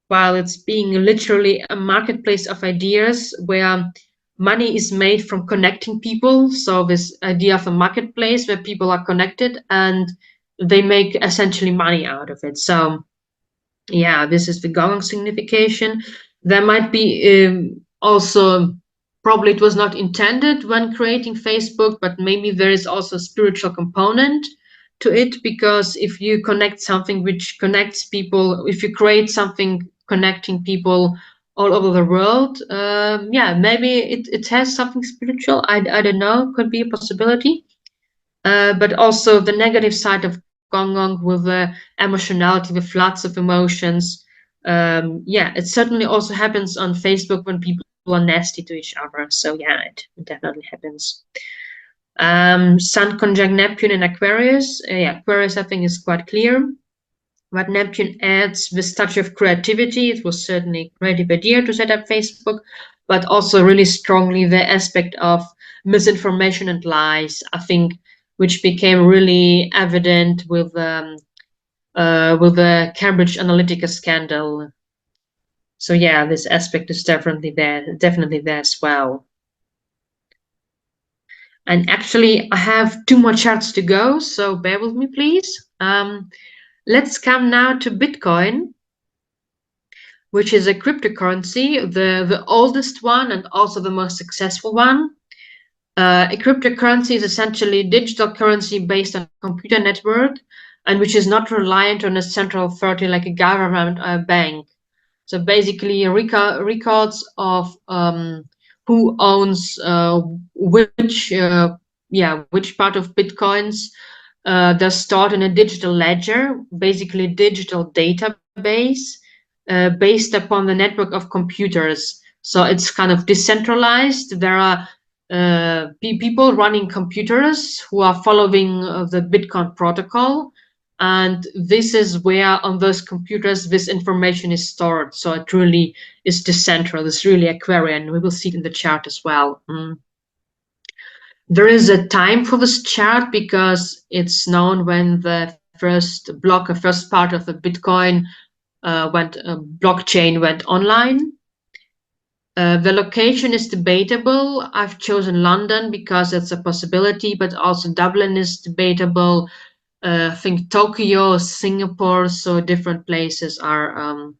Speaker 2: while it's being literally a marketplace of ideas where money is made from connecting people. So this idea of a marketplace where people are connected and they make essentially money out of it. So yeah, this is the Gong signification. There might be also, probably it was not intended when creating Facebook, but maybe there is also a spiritual component to it, because if you connect something which connects people, if you create something connecting people all over the world, yeah, maybe it has something spiritual. I don't know, could be a possibility. But also the negative side of Gong with the emotionality, with lots of emotions. Yeah, it certainly also happens on Facebook when people are nasty to each other. So yeah, it definitely happens. Sun conjunct Neptune in Aquarius. Yeah, Aquarius I think is quite clear. But Neptune adds this touch of creativity. It was certainly a creative idea to set up Facebook, but also really strongly the aspect of misinformation and lies, I think, which became really evident with the Cambridge Analytica scandal. So yeah, this aspect is definitely there as well. And actually, I have 2 more charts to go, so bear with me, please. Let's come now to Bitcoin, which is a cryptocurrency, the oldest one and also the most successful one. A cryptocurrency is essentially a digital currency based on a computer network, and which is not reliant on a central authority like a government or a bank. So basically, records of who owns which part of Bitcoins, they're stored in a digital ledger, basically digital database based upon the network of computers. So it's kind of decentralized. There are people running computers who are following the Bitcoin protocol, and this is where on those computers this information is stored. So it really is decentral. It's really Aquarian. We will see it in the chart as well. There is a time for this chart because it's known when the first part of the Bitcoin blockchain went online. The location is debatable. I've chosen London because it's a possibility, but also Dublin is debatable. I think Tokyo, Singapore, so different places are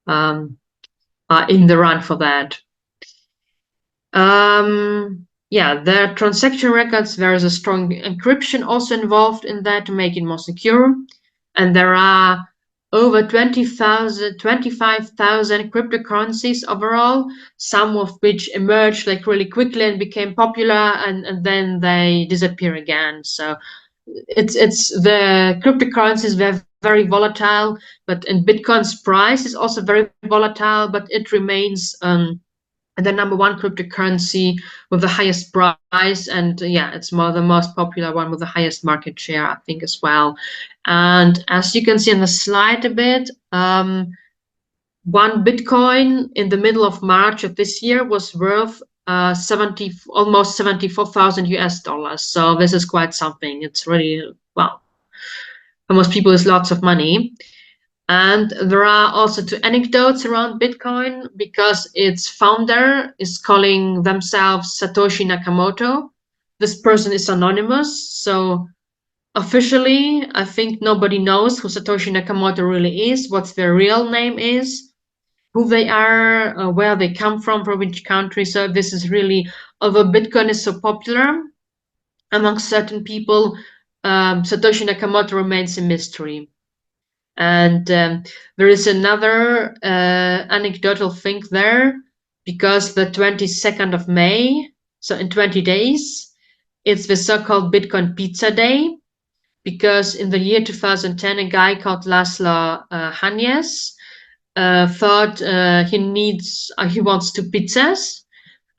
Speaker 2: in the run for that. Yeah, there are transaction records. There is a strong encryption also involved in that to make it more secure, and there are over 25,000 cryptocurrencies overall, some of which emerged like really quickly and became popular, and then they disappear again. So it's the cryptocurrencies were very volatile, but and Bitcoin's price is also very volatile, but it remains the number one cryptocurrency with the highest price, and yeah, it's the most popular one with the highest market share, I think, as well. And as you can see in the slide a bit, one Bitcoin in the middle of March of this year was worth almost 74,000 US dollars. So this is quite something. It's really, well, for most people it's lots of money. And there are also 2 anecdotes around Bitcoin, because its founder is calling themselves Satoshi Nakamoto. This person is anonymous, so Officially, I think nobody knows who Satoshi Nakamoto really is, what their real name is, who they are, where they come from which country. So this is really, although Bitcoin is so popular among certain people, Satoshi Nakamoto remains a mystery. And there is another anecdotal thing there, because the 22nd of May, so in 20 days, it's the so-called Bitcoin Pizza Day, because in the year 2010, a guy called Laszlo Hanyes thought he wants two pizzas,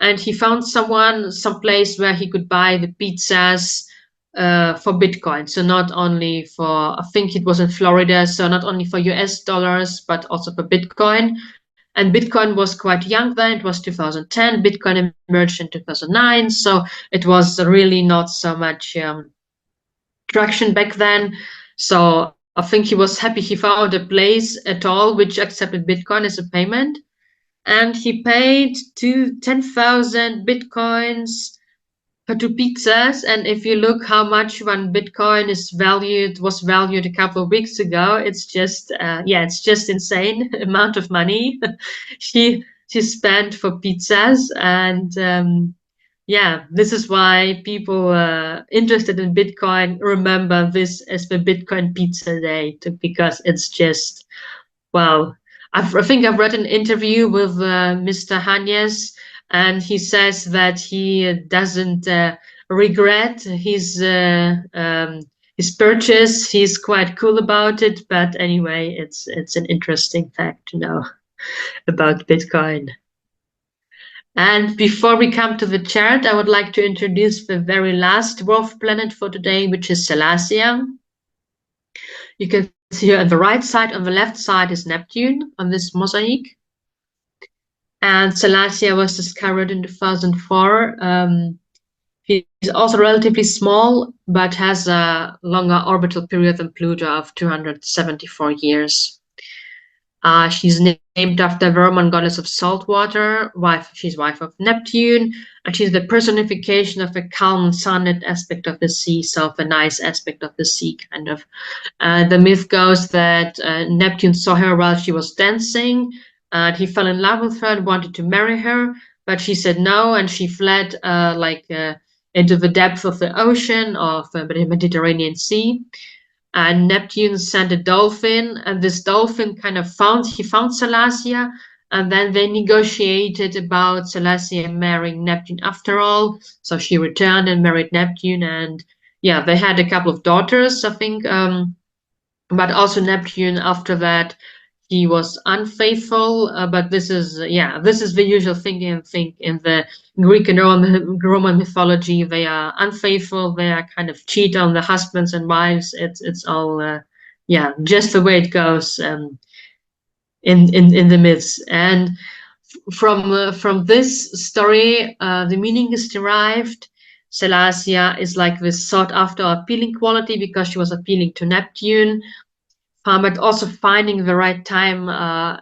Speaker 2: and he found some place where he could buy the pizzas for Bitcoin. So not only for, I think it was in Florida, so not only for US dollars, but also for Bitcoin. And Bitcoin was quite young then, it was 2010, Bitcoin emerged in 2009, so it was really not so much traction back then. So I think he was happy he found a place at all which accepted Bitcoin as a payment. And he paid 10,000 Bitcoins for two pizzas. And if you look how much one Bitcoin was valued a couple of weeks ago, it's just, it's just insane amount of money she spent for pizzas. And this is why people interested in Bitcoin remember this as the Bitcoin Pizza Day, because it's just, well, I think I've read an interview with Mr. Hanyes, and he says that he doesn't regret his purchase. He's quite cool about it. But anyway, it's an interesting fact to know about Bitcoin. And before we come to the chart, I would like to introduce the very last dwarf planet for today, which is Salacia. You can see here on the right side, on the left side is Neptune on this mosaic. And Salacia was discovered in 2004. He's also relatively small, but has a longer orbital period than Pluto of 274 years. She's named after the Roman goddess of salt water. She's wife of Neptune, and she's the personification of the calm, sunlit aspect of the sea, so the nice aspect of the sea, kind of. The myth goes that Neptune saw her while she was dancing, and he fell in love with her and wanted to marry her, but she said no, and she fled into the depth of the ocean, of the Mediterranean Sea. And Neptune sent a dolphin, and this dolphin found Salacia, and then they negotiated about Salacia marrying Neptune after all. So she returned and married Neptune, and they had a couple of daughters, I think. But also Neptune, after that, he was unfaithful. But this is the usual thing in the Greek and Roman mythology. They are unfaithful. They are kind of cheat on the husbands and wives. It's all just the way it goes in the myths. And from this story, the meaning is derived. Salacia is like this sought after appealing quality because she was appealing to Neptune. But also finding the right time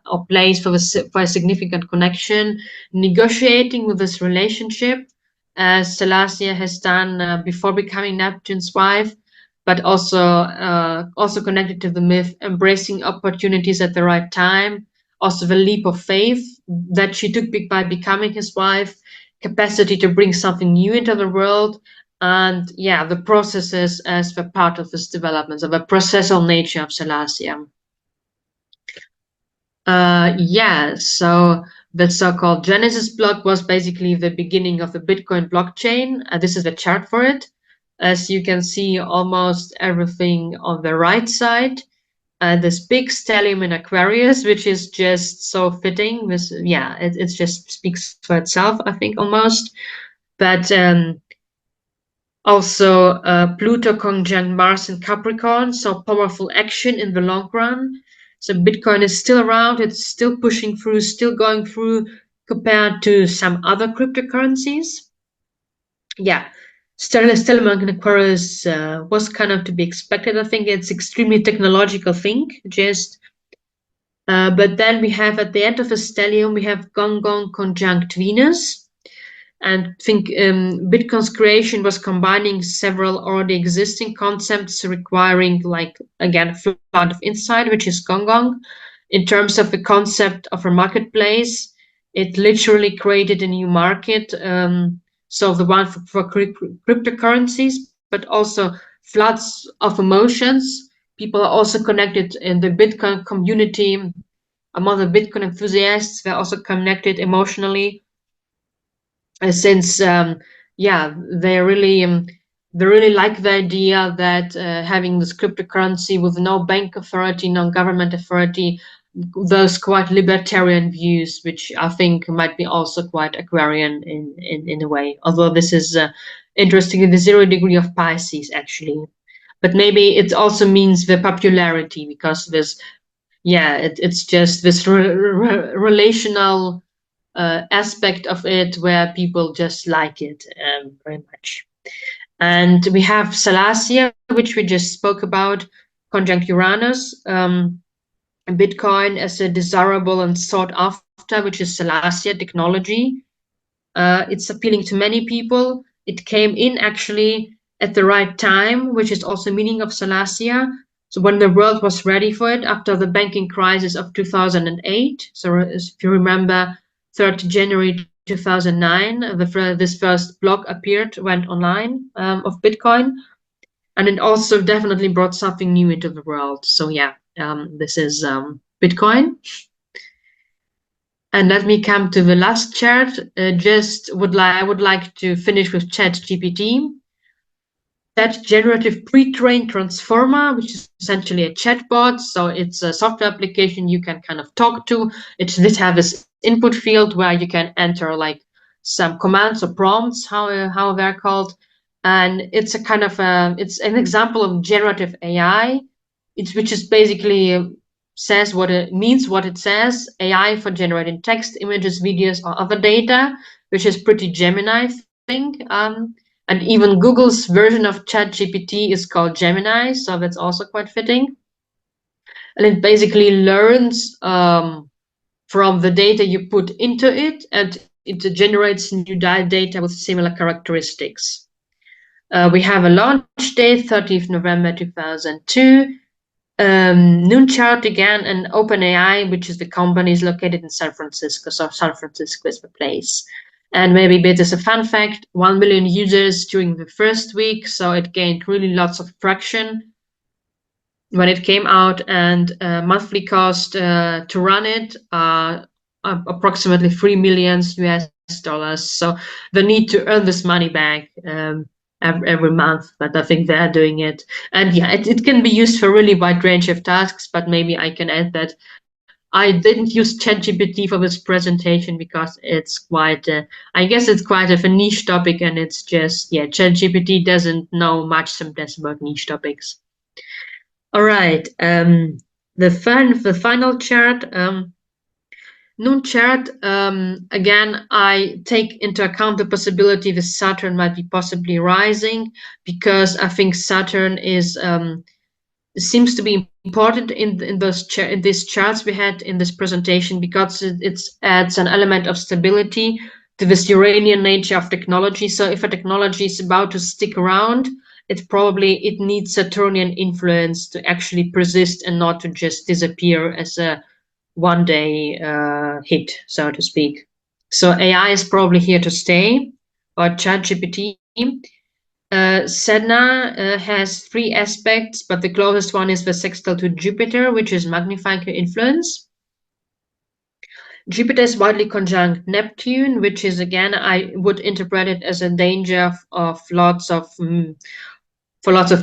Speaker 2: or place for a significant connection, negotiating with this relationship, as Salacia has done before becoming Neptune's wife, but also connected to the myth, embracing opportunities at the right time, also the leap of faith that she took by becoming his wife, capacity to bring something new into the world, and the processes as the part of this development, of the processual nature of Salacia. So the so-called Genesis block was basically the beginning of the Bitcoin blockchain. This is the chart for it. As you can see, almost everything on the right side. This big stellium in Aquarius, which is just so fitting. This, it just speaks for itself, I think, almost. But also, Pluto conjunct Mars in Capricorn, so powerful action in the long run. So Bitcoin is still around, it's still pushing through, still going through compared to some other cryptocurrencies. Stellium in Aquarius was kind of to be expected. I think it's extremely technological thing, but then we have at the end of the stellium, we have Gong Gong conjunct Venus. And think Bitcoin's creation was combining several already existing concepts requiring, like, again, a flood of insight, which is Gong. In terms of the concept of a marketplace, it literally created a new market. So the one for cryptocurrencies, but also floods of emotions. People are also connected in the Bitcoin community. Among the Bitcoin enthusiasts, they're also connected emotionally, since they really like the idea that having this cryptocurrency with no bank authority, no government authority, those quite libertarian views, which I think might be also quite Aquarian in a way. Although this is interesting in the 0 degree of Pisces, actually. But maybe it also means the popularity, because it's just this relational aspect of it where people just like it very much. And we have Salacia, which we just spoke about, conjunct Uranus. Bitcoin as a desirable and sought after, which is Salacia technology. It's appealing to many people. It came in actually at the right time, which is also meaning of Salacia. So when the world was ready for it after the banking crisis of 2008. So if you remember, 3rd January 2009, this first blog went online of Bitcoin. And it also definitely brought something new into the world. So yeah, this is Bitcoin. And let me come to the last chart. I would like to finish with ChatGPT. That generative pre-trained transformer, which is essentially a chatbot. So it's a software application you can kind of talk to. It did have this input field where you can enter like some commands or prompts, how they're called. And it's a kind of it's an example of generative AI, which is basically says what it means, what it says, AI for generating text, images, videos, or other data, which is pretty Gemini, I think. And even Google's version of ChatGPT is called Gemini, so that's also quite fitting. And it basically learns from the data you put into it, and it generates new data with similar characteristics. We have a launch date, 30th November 2002. Noon chart again, and OpenAI, which is the company, is located in San Francisco, so San Francisco is the place. And maybe a bit as a fun fact, 1 million users during the first week, so it gained really lots of traction when it came out, and monthly cost to run it approximately $3 million US. So the need to earn this money back every month, but I think they're doing it. And yeah, it can be used for a really wide range of tasks, but maybe I can add that I didn't use ChatGPT for this presentation because it's quite, I guess it's quite of a niche topic, and it's just, yeah, ChatGPT doesn't know much sometimes about niche topics. All right, the final chart, noon chart, again, I take into account the possibility that Saturn might be possibly rising, because I think Saturn is seems to be important in these charts we had in this presentation, because it adds an element of stability to this Uranian nature of technology. So if a technology is about to stick around, it needs Saturnian influence to actually persist and not to just disappear as a one-day hit, so to speak. So AI is probably here to stay, or ChatGPT. Sedna has 3 aspects, but the closest one is the sextile to Jupiter, which is magnifying her influence. Jupiter is widely conjunct Neptune, which is, again, I would interpret it as a danger of lots of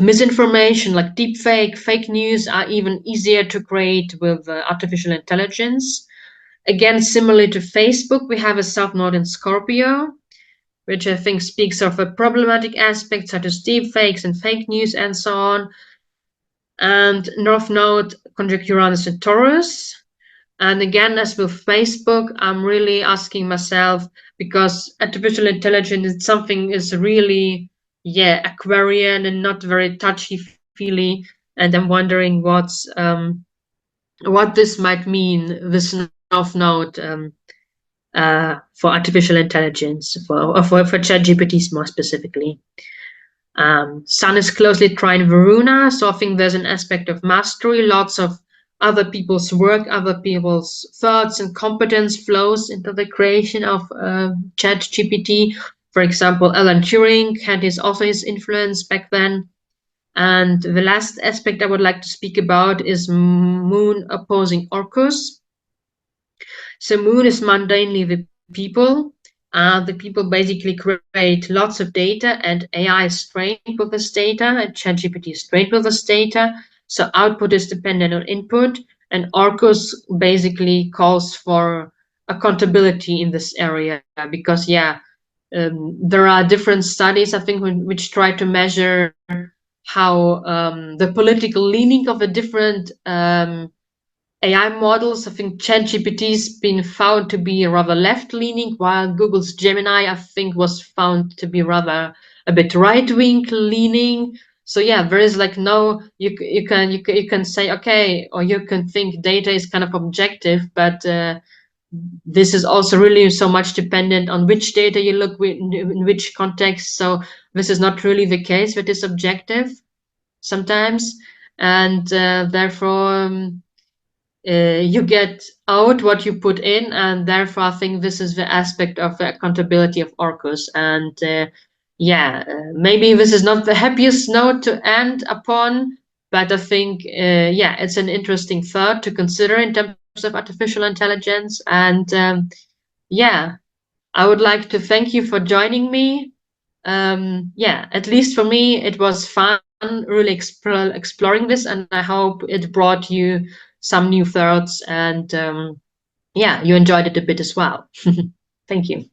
Speaker 2: misinformation, like deepfake, fake news are even easier to create with artificial intelligence. Again, similarly to Facebook, we have a South Node in Scorpio, which I think speaks of a problematic aspect such as deepfakes and fake news and so on. And North Node conjunct Uranus in Taurus. And again, as with Facebook, I'm really asking myself, because artificial intelligence is really, Aquarian and not very touchy-feely. And I'm wondering what this might mean, this North Node for artificial intelligence, for ChatGPTs more specifically. Sun is closely trine Varuna, so I think there's an aspect of mastery. Lots of other people's work, other people's thoughts and competence flows into the creation of ChatGPT. For example, Alan Turing had also his influence back then. And the last aspect I would like to speak about is Moon opposing Orcus. So Moon is mundanely the people. The people basically create lots of data, and AI is trained with this data, and ChatGPT is trained with this data. So output is dependent on input, and Orcus basically calls for accountability in this area because, there are different studies, I think, which try to measure how the political leaning of the different AI models. I think ChatGPT's been found to be rather left-leaning, while Google's Gemini, I think, was found to be rather a bit right-wing leaning. So yeah, there is like no, you can say okay, or you can think data is kind of objective, but this is also really so much dependent on which data you look with, in which context. So this is not really the case that is objective sometimes, and therefore you get out what you put in, and therefore I think this is the aspect of the accountability of Orcus. And maybe this is not the happiest note to end upon, but I think it's an interesting thought to consider in terms of artificial intelligence. And I would like to thank you for joining me. At least for me it was fun really exploring this, and I hope it brought you some new thoughts, and you enjoyed it a bit as well. Thank you.